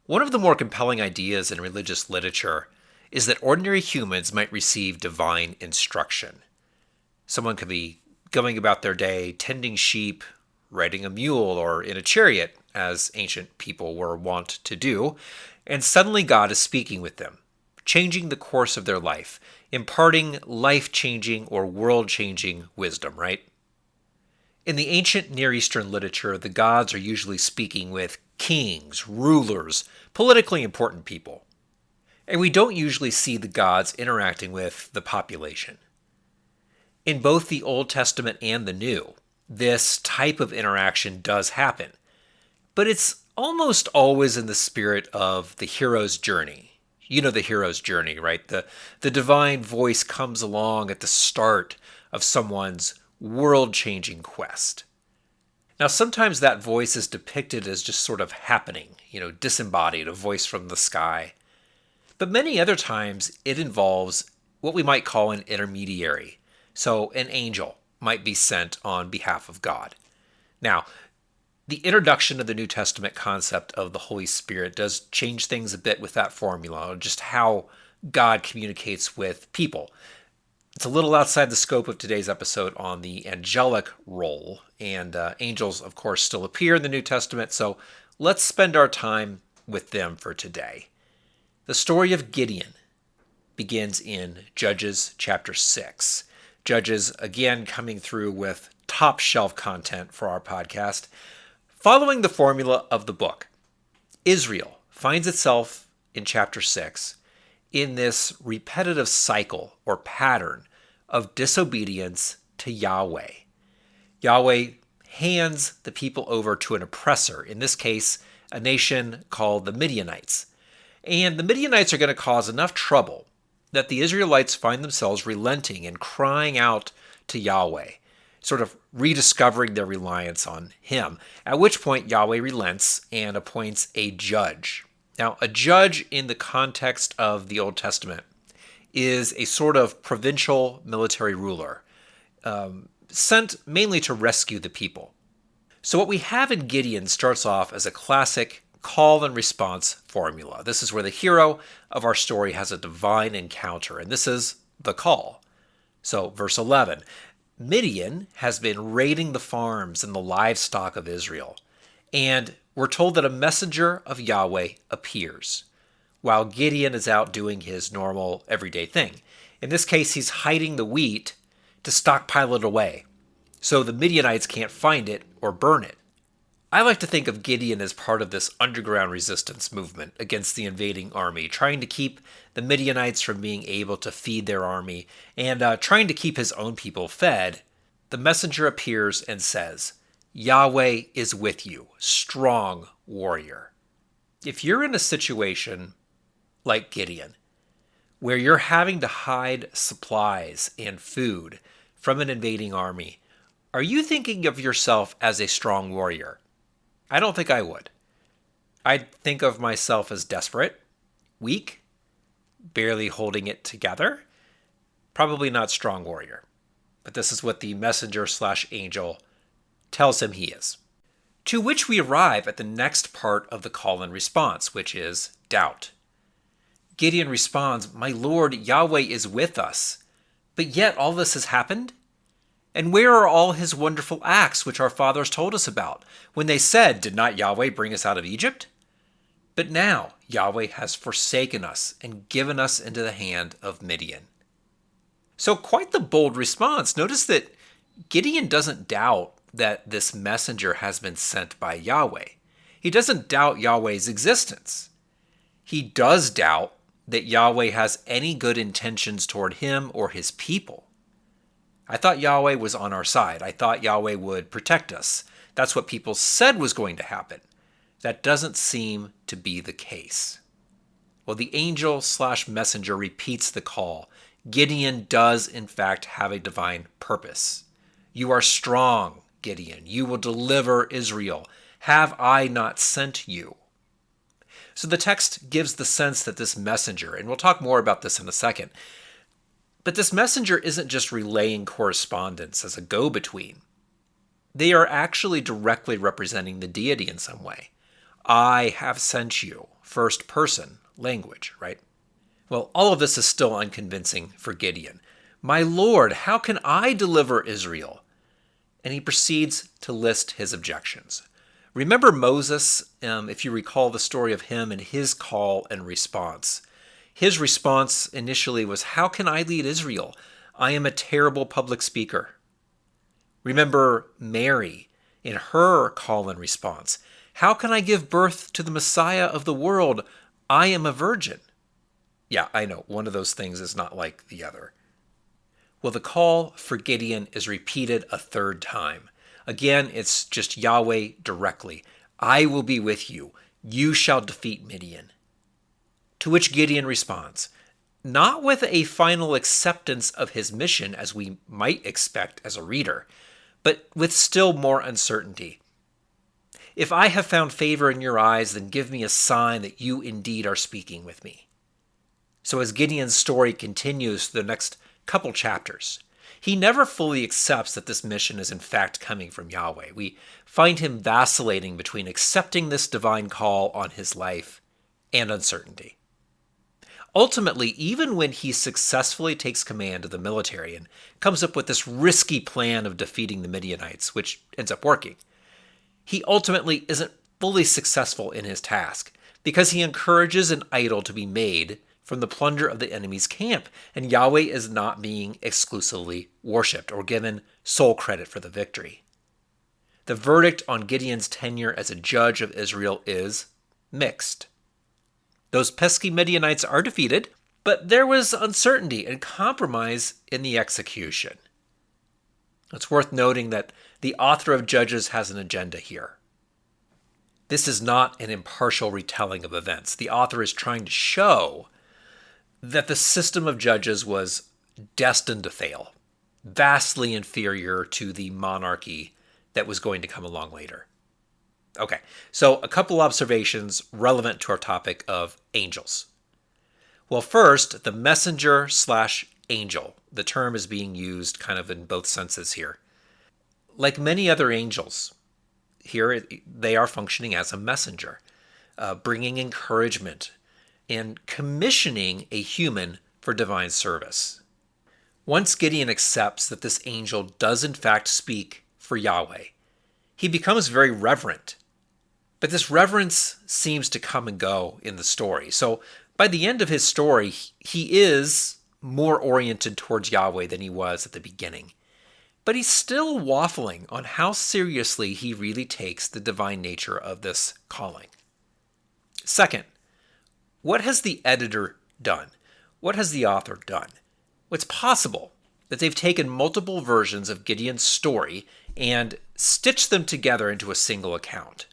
One of the more compelling ideas in religious literature is that ordinary humans might receive divine instruction. Someone could be going about their day tending sheep, riding a mule, or in a chariot, as ancient people were wont to do, and suddenly God is speaking with them, changing the course of their life, imparting life-changing or world-changing wisdom, right? In the ancient Near Eastern literature, the gods are usually speaking with kings, rulers, politically important people. And we don't usually see the gods interacting with the population. In both the Old Testament and the New, this type of interaction does happen. But it's almost always in the spirit of the hero's journey. You know the hero's journey, right? The divine voice comes along at the start of someone's world-changing quest. Now, sometimes that voice is depicted as just sort of happening, disembodied, a voice from the sky. But many other times it involves what we might call an intermediary. So an angel might be sent on behalf of God. Now, the introduction of the New Testament concept of the Holy Spirit does change things a bit with that formula, just how God communicates with people. It's a little outside the scope of today's episode on the angelic role, and angels, of course, still appear in the New Testament, so let's spend our time with them for today. The story of Gideon begins in Judges chapter 6. Judges, again, coming through with top-shelf content for our podcast. Following the formula of the book, Israel finds itself in chapter 6 in this repetitive cycle or pattern of disobedience to Yahweh. Yahweh hands the people over to an oppressor, in this case, a nation called the Midianites. And the Midianites are going to cause enough trouble that the Israelites find themselves relenting and crying out to Yahweh, sort of rediscovering their reliance on him, at which point Yahweh relents and appoints a judge. Now, a judge in the context of the Old Testament is a sort of provincial military ruler, sent mainly to rescue the people. So what we have in Gideon starts off as a classic call and response formula. This is where the hero of our story has a divine encounter, and this is the call. So, verse 11, Midian has been raiding the farms and the livestock of Israel, and we're told that a messenger of Yahweh appears, while Gideon is out doing his normal everyday thing. In this case, he's hiding the wheat to stockpile it away, so the Midianites can't find it or burn it. I like to think of Gideon as part of this underground resistance movement against the invading army, trying to keep the Midianites from being able to feed their army and trying to keep his own people fed. The messenger appears and says, Yahweh is with you, strong warrior. If you're in a situation like Gideon, where you're having to hide supplies and food from an invading army, are you thinking of yourself as a strong warrior? I don't think I would. I'd think of myself as desperate, weak, barely holding it together. Probably not strong warrior. But this is what the messenger/angel tells him he is. To which we arrive at the next part of the call and response, which is doubt. Gideon responds, My Lord, Yahweh is with us. But yet all this has happened? And where are all his wonderful acts which our fathers told us about, when they said, Did not Yahweh bring us out of Egypt? But now Yahweh has forsaken us and given us into the hand of Midian. So quite the bold response. Notice that Gideon doesn't doubt that this messenger has been sent by Yahweh. He doesn't doubt Yahweh's existence. He does doubt that Yahweh has any good intentions toward him or his people. I thought Yahweh was on our side. I thought Yahweh would protect us. That's what people said was going to happen. That doesn't seem to be the case. Well, the angel/messenger repeats the call. Gideon does, in fact, have a divine purpose. You are strong, Gideon. You will deliver Israel. Have I not sent you? So the text gives the sense that this messenger, and we'll talk more about this in a second, but this messenger isn't just relaying correspondence as a go-between. They are actually directly representing the deity in some way. I have sent you. First person language, right? Well, all of this is still unconvincing for Gideon. My Lord, how can I deliver Israel? And he proceeds to list his objections. Remember Moses, if you recall the story of him and his call and response. His response initially was, how can I lead Israel? I am a terrible public speaker. Remember Mary in her call and response. How can I give birth to the Messiah of the world? I am a virgin. Yeah, I know, one of those things is not like the other. Well, the call for Gideon is repeated a third time. Again, it's just Yahweh directly. I will be with you. You shall defeat Midian. To which Gideon responds, not with a final acceptance of his mission as we might expect as a reader, but with still more uncertainty. If I have found favor in your eyes, then give me a sign that you indeed are speaking with me. So as Gideon's story continues the next couple chapters, he never fully accepts that this mission is in fact coming from Yahweh. We find him vacillating between accepting this divine call on his life and uncertainty. Ultimately, even when he successfully takes command of the military and comes up with this risky plan of defeating the Midianites, which ends up working, he ultimately isn't fully successful in his task because he encourages an idol to be made from the plunder of the enemy's camp, and Yahweh is not being exclusively worshipped or given sole credit for the victory. The verdict on Gideon's tenure as a judge of Israel is mixed. Those pesky Midianites are defeated, but there was uncertainty and compromise in the execution. It's worth noting that the author of Judges has an agenda here. This is not an impartial retelling of events. The author is trying to show that the system of judges was destined to fail, vastly inferior to the monarchy that was going to come along later. Okay, so a couple observations relevant to our topic of angels. Well, first, the messenger/angel. The term is being used kind of in both senses here. Like many other angels, here they are functioning as a messenger, bringing encouragement and commissioning a human for divine service. Once Gideon accepts that this angel does in fact speak for Yahweh, he becomes very reverent. But this reverence seems to come and go in the story. So by the end of his story, he is more oriented towards Yahweh than he was at the beginning. But he's still waffling on how seriously he really takes the divine nature of this calling. Second, what has the editor done? What has the author done? Well, it's possible that they've taken multiple versions of Gideon's story and stitched them together into a single account.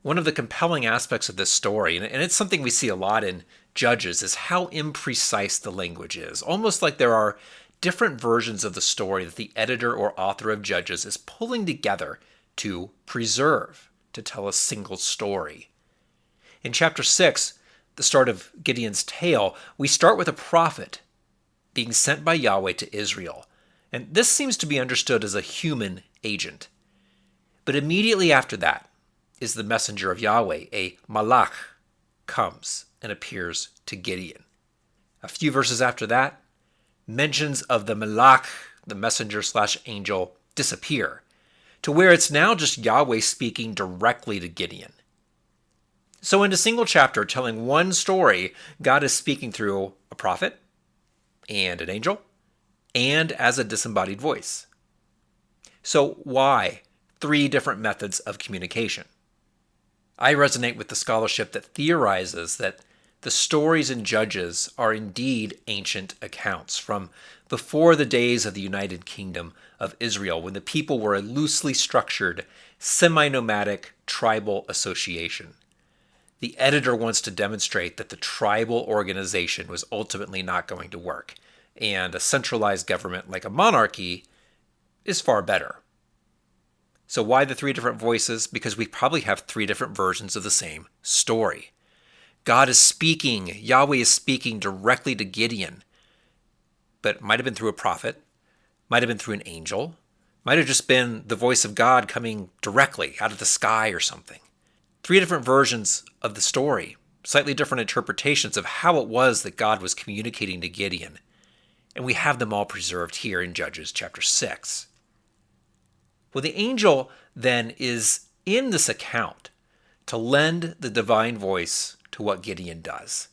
One of the compelling aspects of this story, and it's something we see a lot in Judges, is how imprecise the language is. Almost like there are different versions of the story that the editor or author of Judges is pulling together to preserve, to tell a single story. In chapter 6, the start of Gideon's tale, we start with a prophet being sent by Yahweh to Israel. And this seems to be understood as a human agent. But immediately after that is the messenger of Yahweh, a malach, comes and appears to Gideon. A few verses after that, mentions of the malach, the messenger/angel, disappear, to where it's now just Yahweh speaking directly to Gideon. So in a single chapter telling one story, God is speaking through a prophet and an angel and as a disembodied voice. So why 3 different methods of communication? I resonate with the scholarship that theorizes that the stories in Judges are indeed ancient accounts from before the days of the United Kingdom of Israel, when the people were a loosely structured, semi-nomadic tribal association. The editor wants to demonstrate that the tribal organization was ultimately not going to work, and a centralized government like a monarchy is far better. So why the 3 different voices? Because we probably have 3 different versions of the same story. God is speaking, Yahweh is speaking directly to Gideon, but it might have been through a prophet, might have been through an angel, might have just been the voice of God coming directly out of the sky or something. 3 different versions of the story, slightly different interpretations of how it was that God was communicating to Gideon. And we have them all preserved here in Judges chapter 6. Well, the angel then is in this account to lend the divine voice to what Gideon does.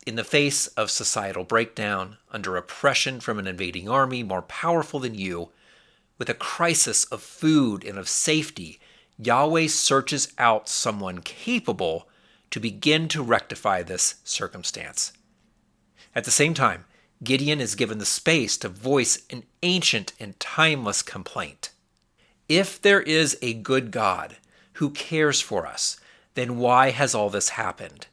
In the face of societal breakdown, under oppression from an invading army more powerful than you, with a crisis of food and of safety, Yahweh searches out someone capable to begin to rectify this circumstance. At the same time, Gideon is given the space to voice an ancient and timeless complaint. If there is a good God who cares for us, then why has all this happened?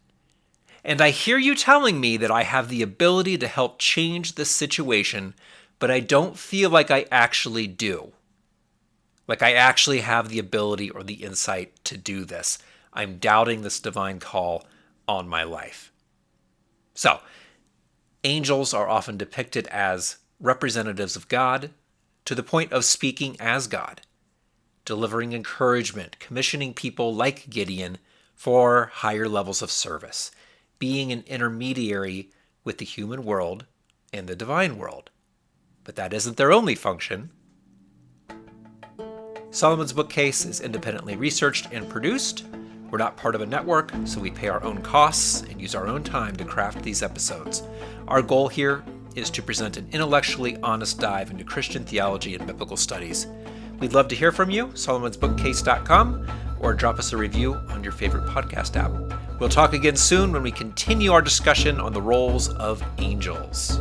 And I hear you telling me that I have the ability to help change this situation, but I don't feel like I actually do. Like I actually have the ability or the insight to do this. I'm doubting this divine call on my life. So, angels are often depicted as representatives of God to the point of speaking as God, delivering encouragement, commissioning people like Gideon for higher levels of service, being an intermediary with the human world and the divine world. But that isn't their only function. Solomon's Bookcase is independently researched and produced. We're not part of a network, so we pay our own costs and use our own time to craft these episodes. Our goal here is to present an intellectually honest dive into Christian theology and biblical studies. We'd love to hear from you, solomonsbookcase.com, or drop us a review on your favorite podcast app. We'll talk again soon when we continue our discussion on the roles of angels.